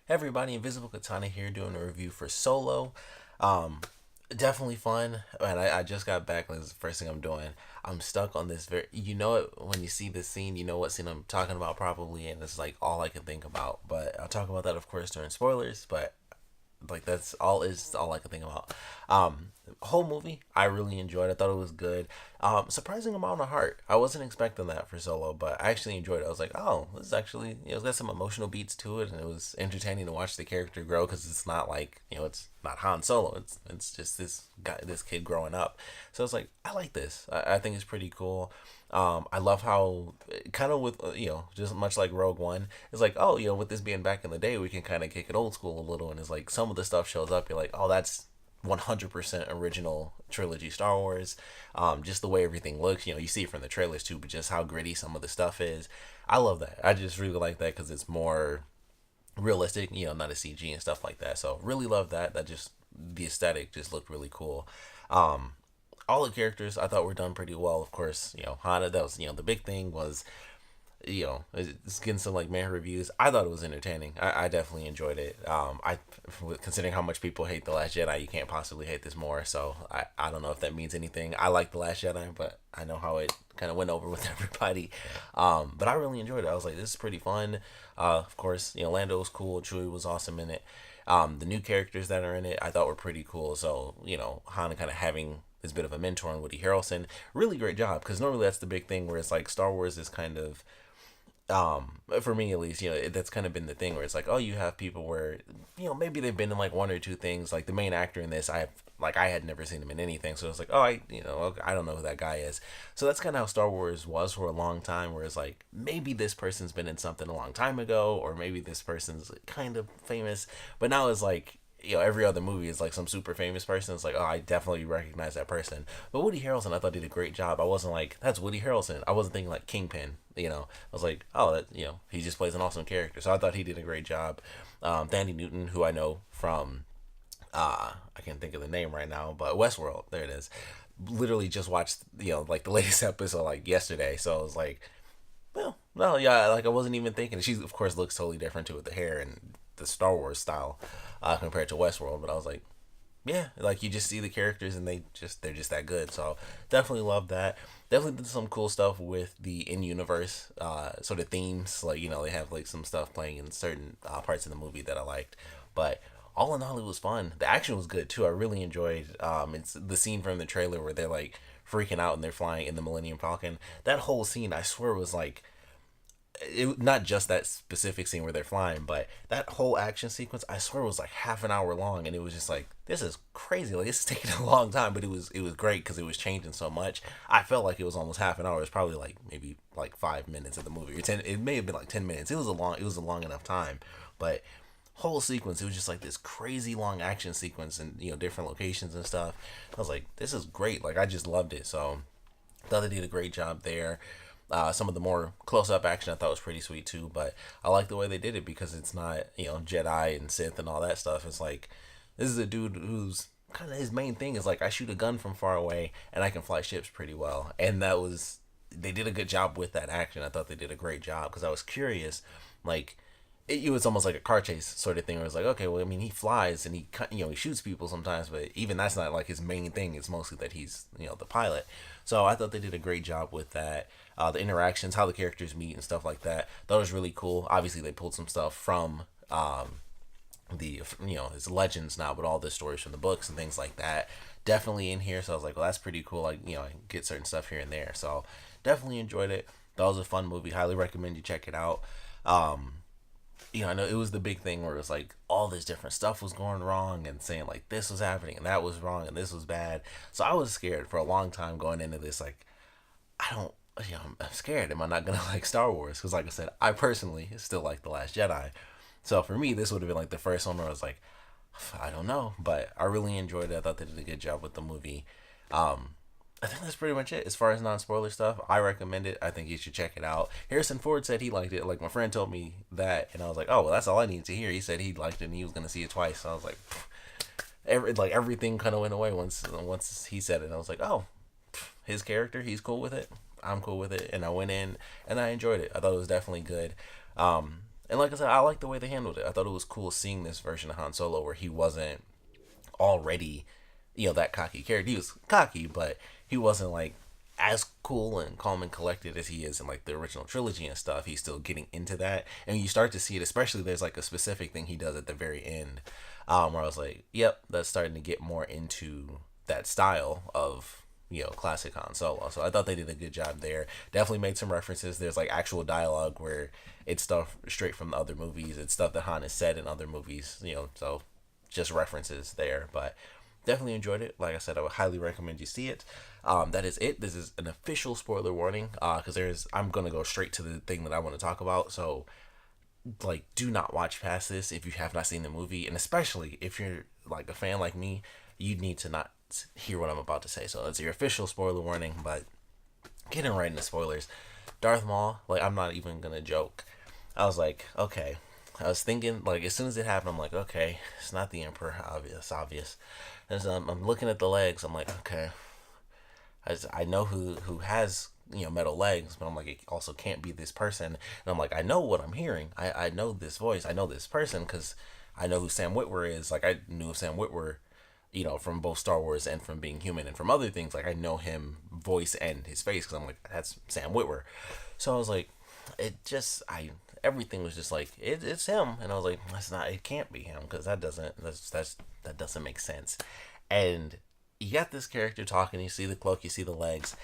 Hey everybody, Invisiblekatana here doing a review for Solo. Um, Definitely fun, and I just got back. This is the first thing I'm doing. I'm stuck on this very. You know it when you see this scene. You know what scene I'm talking about probably, and it's like all I can think about. But I'll talk about that, of course, during spoilers. But like that's all I can think about. Whole movie I really enjoyed. I thought it was good. Surprising amount of heart. I wasn't expecting that for Solo, but I actually enjoyed it. I was like, oh, this is actually it's got some emotional beats to it, and it was entertaining to watch the character grow because it's not like it's not Han Solo. It's just this guy, this kid growing up. So it's like I like this. I think it's pretty cool. I love how kind of with just much like Rogue One, it's like with this being back in the day, we can kind of kick it old school a little, and it's like some of the stuff shows up. You're like, oh, that's 100% original trilogy Star Wars. Just the way everything looks, you see it from the trailers too, but just how gritty some of the stuff is. I love that. I just really like that because it's more realistic, not a CG and stuff like that. So really love that. That just the aesthetic just looked really cool. Um, all the characters I thought were done pretty well. Of course, Hana. That was the big thing was it's getting some like man reviews. I thought it was entertaining. I definitely enjoyed it. Considering how much people hate The Last Jedi, you can't possibly hate this more. So I don't know if that means anything. I like The Last Jedi, but I know how it kind of went over with everybody. But I really enjoyed it. I was like, this is pretty fun. Of course, Lando was cool. Chewie was awesome in it. The new characters that are in it, I thought were pretty cool. So Han kind of having this bit of a mentor in Woody Harrelson, really great job because normally that's the big thing where it's like Star Wars is kind of for me at least, that's kind of been the thing where it's like, oh, you have people where, maybe they've been in like one or two things. Like the main actor in this, I had never seen him in anything, so it's like, oh, I don't know who that guy is. So that's kind of how Star Wars was for a long time, where it's like maybe this person's been in something a long time ago, or maybe this person's kind of famous, but now it's like every other movie is like some super famous person. It's like, oh, I definitely recognize that person. But Woody Harrelson, I thought did a great job. I wasn't like, that's Woody Harrelson. I wasn't thinking like Kingpin. I was like, oh, that he just plays an awesome character. So I thought he did a great job. Danny Newton, who I know from, I can't think of the name right now, but Westworld. There it is. Literally just watched like the latest episode like yesterday. So I was like, well, no, yeah, like I wasn't even thinking. She of course looks totally different too with the hair and the Star Wars style compared to Westworld. But I was like, yeah, like you just see the characters and they're just that good. So definitely love that. Definitely did some cool stuff with the in universe sort of themes. Like they have like some stuff playing in certain parts of the movie that I liked. But all in all, it was fun. The action was good too. I really enjoyed. It's the scene from the trailer where they're like freaking out and they're flying in the Millennium Falcon. That whole scene, I swear, was like not just that specific scene where they're flying, but that whole action sequence, I swear, was like half an hour long, and it was just like, this is crazy. Like this is taking a long time, but it was great because it was changing so much. I felt like it was almost half an hour. It was probably like maybe like 5 minutes of the movie, or 10. It may have been like 10 minutes. It was a long enough time, but whole sequence, it was just like this crazy long action sequence and different locations and stuff. I was like, this is great. Like I just loved it. So thought they did a great job there. Some of the more close-up action I thought was pretty sweet too, but I like the way they did it because it's not Jedi and Sith and all that stuff. It's like this is a dude who's kind of his main thing is like I shoot a gun from far away and I can fly ships pretty well, and that was they did a good job with that action. I thought they did a great job because I was curious, like it was almost like a car chase sort of thing where it's like, okay, well, I mean, he flies and he shoots people sometimes, but even that's not like his main thing. It's mostly that he's the pilot. So I thought they did a great job with that. The interactions, how the characters meet and stuff like that. That was really cool. Obviously, they pulled some stuff from the it's legends now, but all the stories from the books and things like that definitely in here. So I was like, well, that's pretty cool. Like I get certain stuff here and there. So definitely enjoyed it. That was a fun movie. Highly recommend you check it out. Um, I know it was the big thing where it was like all this different stuff was going wrong and saying like this was happening and that was wrong and this was bad. So I was scared for a long time going into this. Like, I don't, I'm scared. Am I not going to like Star Wars? Because, like I said, I personally still like The Last Jedi. So for me, this would have been like the first one where I was like, I don't know. But I really enjoyed it. I thought they did a good job with the movie. Um, I think that's pretty much it. As far as non-spoiler stuff, I recommend it. I think you should check it out. Harrison Ford said he liked it. Like, my friend told me that, and I was like, oh, well, that's all I needed to hear. He said he liked it and he was going to see it twice. So I was like, everything kind of went away once he said it. And I was like, oh, his character, he's cool with it. I'm cool with it. And I went in and I enjoyed it. I thought it was definitely good. And like I said, I like the way they handled it. I thought it was cool seeing this version of Han Solo where he wasn't already, that cocky character. He was cocky, but he wasn't like as cool and calm and collected as he is in like the original trilogy and stuff. He's still getting into that, and you start to see it. Especially there's like a specific thing he does at the very end, where I was like, "Yep, that's starting to get more into that style of." Classic Han Solo. So I thought they did a good job there. Definitely made some references. There's like actual dialogue where it's stuff straight from the other movies. It's stuff that Han has said in other movies. So just references there. But definitely enjoyed it. Like I said, I would highly recommend you see it. That is it. This is an official spoiler warning because I'm gonna go straight to the thing that I want to talk about. So like, do not watch past this if you have not seen the movie, and especially if you're like a fan like me, you need to not hear what I'm about to say. So it's your official spoiler warning. But getting right into spoilers, Darth Maul. Like, I'm not even gonna joke. I was like, okay. I was thinking, like, as soon as it happened, I'm like, okay, it's not the Emperor, obvious. And so I'm looking at the legs. I'm like, okay, I know who has metal legs, but I'm like, it also can't be this person. And I'm like, I know what I'm hearing. I know this voice. I know this person because I know who Sam Witwer is. Like, I knew Sam Witwer, from both Star Wars and from Being Human and from other things. Like, I know him voice and his face because I'm like, that's Sam Witwer. So I was like, everything was just like it's him, and I was like, that's not, it can't be him because that doesn't make sense. And you got this character talking, you see the cloak, you see the legs,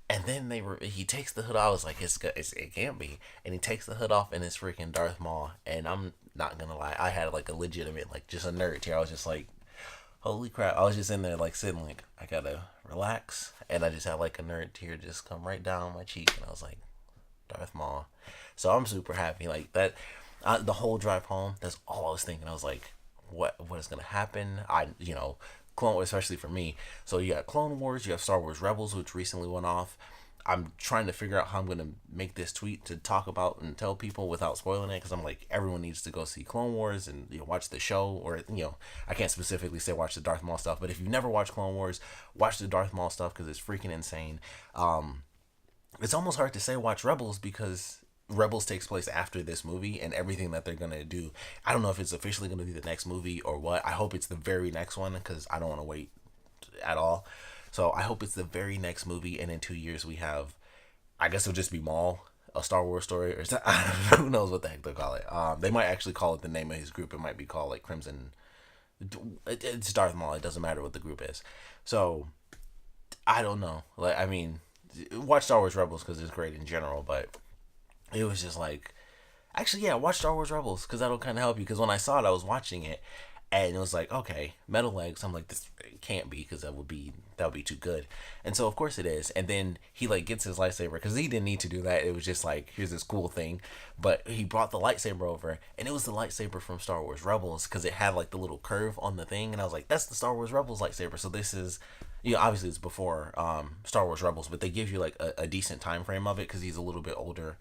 and then he takes the hood off. I was like, it can't be. And he takes the hood off, and it's freaking Darth Maul. And I'm not gonna lie, I had like a legitimate, like, just a nerd here. I was just like, holy crap. I was just in there like sitting like, I gotta relax, and I just had like a nerd tear just come right down my cheek, and I was like, Darth Maul. So I'm super happy like that. The whole drive home, that's all I was thinking. I was like, what is gonna happen? Clone Wars, especially for me. So you got Clone Wars, you have Star Wars Rebels, which recently went off. I'm trying to figure out how I'm gonna make this tweet to talk about and tell people without spoiling it, because I'm like, everyone needs to go see Clone Wars and watch the show, or I can't specifically say watch the Darth Maul stuff, but if you've never watched Clone Wars, watch the Darth Maul stuff because it's freaking insane. It's almost hard to say watch Rebels because Rebels takes place after this movie and everything that they're gonna do. I don't know if it's officially gonna be the next movie or what. I hope it's the very next one because I don't want to wait at all. So I hope it's the very next movie, and in 2 years we have, I guess it'll just be Maul, a Star Wars story, or who knows what the heck they'll call it. They might actually call it the name of his group. It might be called like Crimson. It's Darth Maul. It doesn't matter what the group is. So I don't know. Like, I mean, watch Star Wars Rebels because it's great in general, but it was just like, actually, yeah, watch Star Wars Rebels because that'll kind of help you. Because when I saw it, I was watching it, and it was like, okay, metal legs. I'm like, this can't be because that would be too good. And so of course it is. And then he like gets his lightsaber because he didn't need to do that. It was just like, here's this cool thing, but he brought the lightsaber over, and it was the lightsaber from Star Wars Rebels because it had like the little curve on the thing, and I was like, that's the Star Wars Rebels lightsaber. So this is, obviously it's before Star Wars Rebels, but they give you like a decent time frame of it because he's a little bit older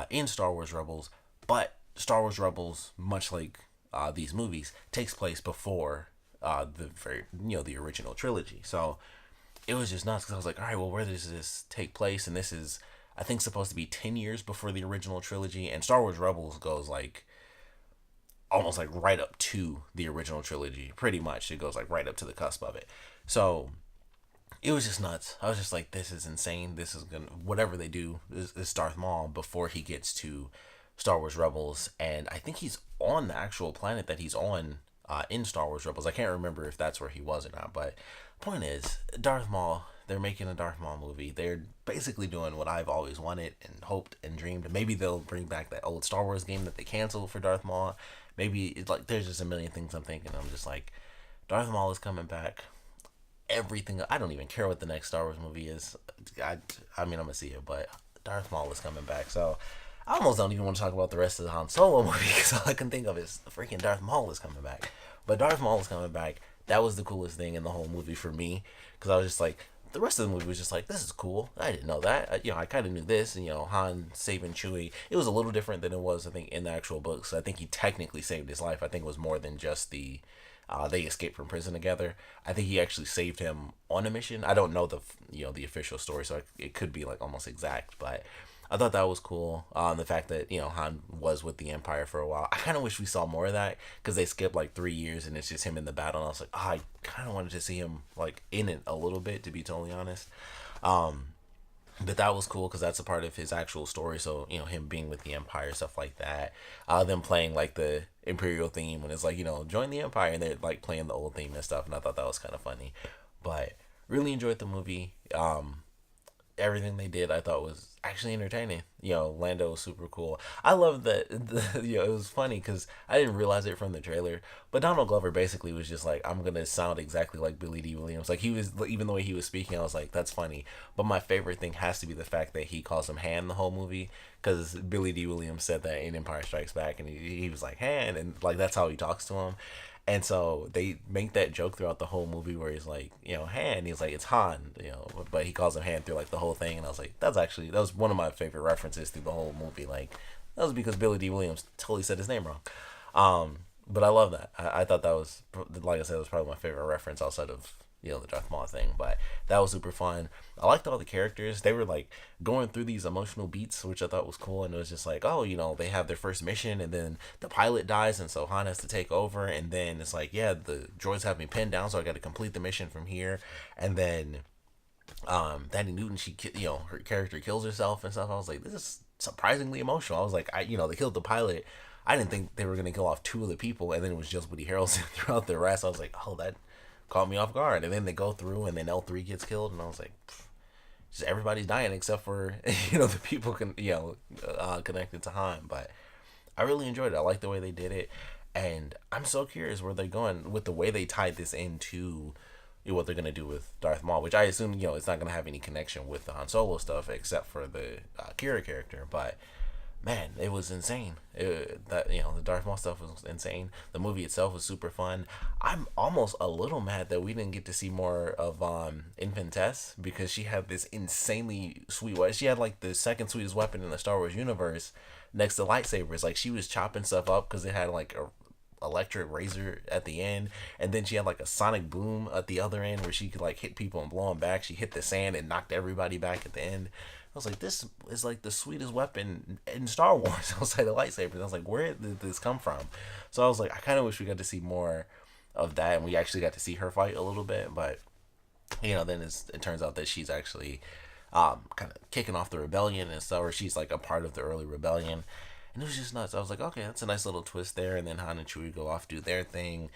in Star Wars Rebels. But Star Wars Rebels, much like these movies, takes place before the original trilogy. So it was just nuts because I was like, all right, well, where does this take place? And this is, I think, supposed to be 10 years before the original trilogy, and Star Wars Rebels goes like almost like right up to the original trilogy. Pretty much it goes like right up to the cusp of it. So it was just nuts. I was just like, this is insane. This is gonna, whatever they do is Darth Maul before he gets to Star Wars Rebels. And I think he's on the actual planet that he's on in Star Wars Rebels. I can't remember if that's where he was or not, but point is, Darth Maul, they're making a Darth Maul movie. They're basically doing what I've always wanted and hoped and dreamed. Maybe they'll bring back that old Star Wars game that they canceled for Darth Maul. Maybe it's like, there's just a million things I'm thinking. I'm just like, Darth Maul is coming back. Everything, I don't even care what the next Star Wars movie is. I mean, I'm gonna see it, but Darth Maul is coming back. So I almost don't even want to talk about the rest of the Han Solo movie because all I can think of is freaking Darth Maul is coming back. But Darth Maul is coming back. That was the coolest thing in the whole movie for me, because I was just like, the rest of the movie was just like, this is cool. I didn't know that. I kind of knew this, and Han saving Chewie. It was a little different than it was, I think, in the actual books. I think he technically saved his life. I think it was more than just they escaped from prison together. I think he actually saved him on a mission. I don't know the official story, so it could be like almost exact, but I thought that was cool. The fact that Han was with the Empire for a while. I kind of wish we saw more of that because they skipped like 3 years and it's just him in the battle. And I was like, oh, I kind of wanted to see him like in it a little bit, to be totally honest. Um, but that was cool because that's a part of his actual story. So him being with the Empire, stuff like that. Them playing like the Imperial theme when it's like join the Empire, and they're like playing the old theme and stuff. And I thought that was kind of funny. But really enjoyed the movie. Everything they did I thought was actually entertaining. Lando was super cool. I love that. It was funny because I didn't realize it from the trailer, but Donald Glover basically was just like, I'm gonna sound exactly like Billy D. Williams. Like he was, even the way he was speaking, I was like, that's funny. But my favorite thing has to be the fact that he calls him Han the whole movie, because Billy D. Williams said that in Empire Strikes Back, and he was like Han, and like that's how he talks to him. And so they make that joke throughout the whole movie where he's like, Han. He's like, it's Han, but he calls him Han through like the whole thing. And I was like, that was one of my favorite references through the whole movie. Like, that was because Billy D. Williams totally said his name wrong. But I love that. I thought that was, like I said, it was probably my favorite reference outside of the Darth Maul thing. But that was super fun. I liked all the characters. They were like going through these emotional beats, which I thought was cool. And it was just like, oh, they have their first mission, and then the pilot dies, and so Han has to take over. And then it's like, yeah, the droids have me pinned down, so I got to complete the mission from here. And then Danny Newton, her character kills herself and stuff. I was like, this is surprisingly emotional. I was like, they killed the pilot. I didn't think they were gonna kill off two of the people, and then it was just Woody Harrelson throughout the rest. I was like, oh, that caught me off guard. And then they go through, and then L3 gets killed, and I was like, just everybody's dying except for the people connected to Han. But I really enjoyed it. I like the way they did it, and I'm so curious where they're going with the way they tied this into what they're gonna do with Darth Maul, which I assume it's not gonna have any connection with the Han Solo stuff except for the Kira character. But man, it was insane. The Darth Maul stuff was insane. The movie itself was super fun. I'm almost a little mad that we didn't get to see more of Infantess, because she had this insanely sweet weapon. She had like the second sweetest weapon in the Star Wars universe next to lightsabers. Like, she was chopping stuff up because it had like a electric razor at the end, and then she had like a sonic boom at the other end where she could like hit people and blow them back. She hit the sand and knocked everybody back at the end. I was like, this is like the sweetest weapon in Star Wars outside the lightsabers. I was like, where did this come from? So I was like, I kind of wish we got to see more of that, and we actually got to see her fight a little bit. But then it turns out that she's actually kind of kicking off the rebellion and stuff, or she's like a part of the early rebellion. And it was just nuts. I was like, okay, that's a nice little twist there. And then Han and Chewie go off, do their thing.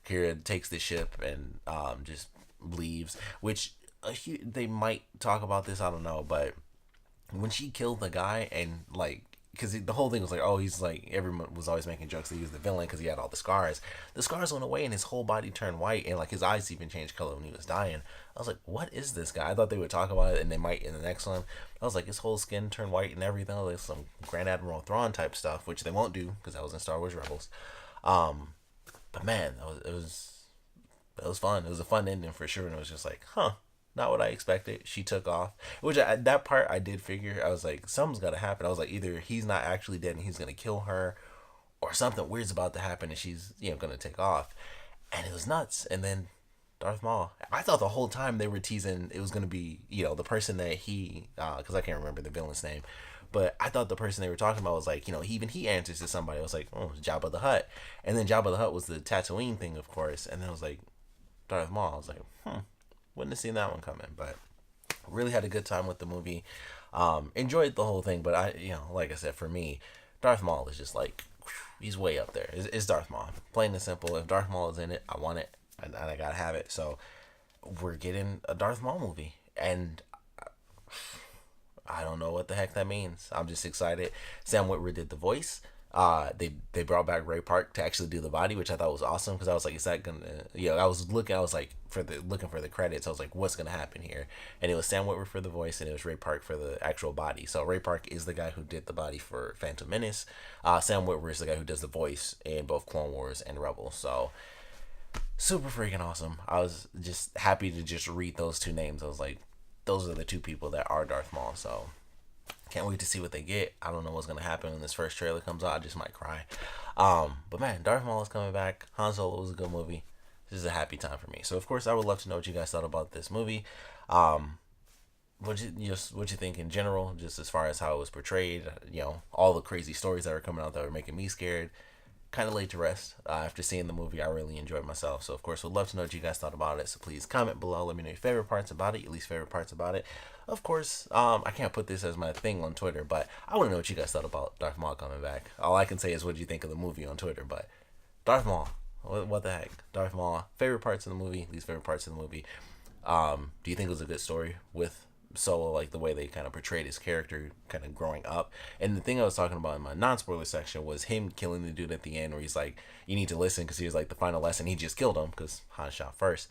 Kira takes the ship and just leaves, which they might talk about this, I don't know, but when she killed the guy, and like, because the whole thing was like, oh, he's like, everyone was always making jokes that he was the villain because he had all the scars. The scars went away and his whole body turned white, and like his eyes even changed color when he was dying. I was like, what is this guy? I thought they would talk about it, and they might in the next one. I was like, his whole skin turned white and everything. I was like, some Grand Admiral Thrawn type stuff, which they won't do because that was in Star Wars Rebels. But man, it was fun. It was a fun ending for sure, and it was just like, huh. Not what I expected. She took off, which that part I did figure. I was like, something's got to happen. I was like, either he's not actually dead and he's going to kill her, or something weird's about to happen and she's, going to take off. And it was nuts. And then Darth Maul. I thought the whole time they were teasing it was going to be, the person that because I can't remember the villain's name, but I thought the person they were talking about was like, even he answers to somebody. I was like, oh, Jabba the Hutt. And then Jabba the Hutt was the Tatooine thing, of course. And then I was like, Darth Maul. I was like, wouldn't have seen that one coming. But really had a good time with the movie. Enjoyed the whole thing, but like I said, for me, Darth Maul is just like, he's way up there. It's Darth Maul, plain and simple. If Darth Maul is in it, I want it, and I gotta have it. So we're getting a Darth Maul movie, and I don't know what the heck that means. I'm just excited. Sam Witwer did the voice. They brought back Ray Park to actually do the body, which I thought was awesome, because I was like, is that gonna? I was like looking for the credits. I was like, what's gonna happen here? And it was Sam Witwer for the voice, and it was Ray Park for the actual body. So Ray Park is the guy who did the body for Phantom Menace. Sam Witwer is the guy who does the voice in both Clone Wars and Rebels. So super freaking awesome. I was just happy to just read those two names. I was like, those are the two people that are Darth Maul. So can't wait to see what they get. I don't know what's gonna happen when this first trailer comes out. I just might cry. But man, Darth Maul is coming back. Han Solo was a good movie. This is a happy time for me. So of course I would love to know what you guys thought about this movie. what you think in general, just as far as how it was portrayed, all the crazy stories that were coming out that were making me scared. Kind of laid to rest. After seeing the movie, I really enjoyed myself. So, of course, would love to know what you guys thought about it. So, please comment below. Let me know your favorite parts about it, your least favorite parts about it. Of course, I can't put this as my thing on Twitter, but I want to know what you guys thought about Darth Maul coming back. All I can say is what do you think of the movie on Twitter, but Darth Maul, what the heck? Darth Maul, favorite parts of the movie, least favorite parts of the movie. Do you think it was a good story with Solo, like the way they kind of portrayed his character kind of growing up? And the thing I was talking about in my non-spoiler section was him killing the dude at the end where he's like, you need to listen, because he was like the final lesson. He just killed him because Han shot first.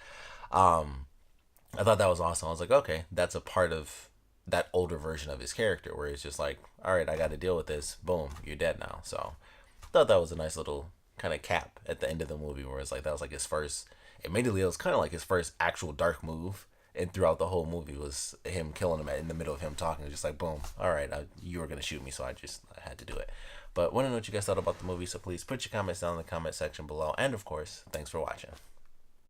I thought that was awesome. I was like, okay, that's a part of that older version of his character where it's just like, all right, I got to deal with this. Boom, you're dead now. So I thought that was a nice little kind of cap at the end of the movie where it's like that was like his first. Admittedly, it was kind of like his first actual dark move, and throughout the whole movie was him killing him in the middle of him talking. Just like, boom, all right, you were gonna shoot me, so I had to do it. But want to know what you guys thought about the movie, so please put your comments down in the comment section below. And of course, thanks for watching.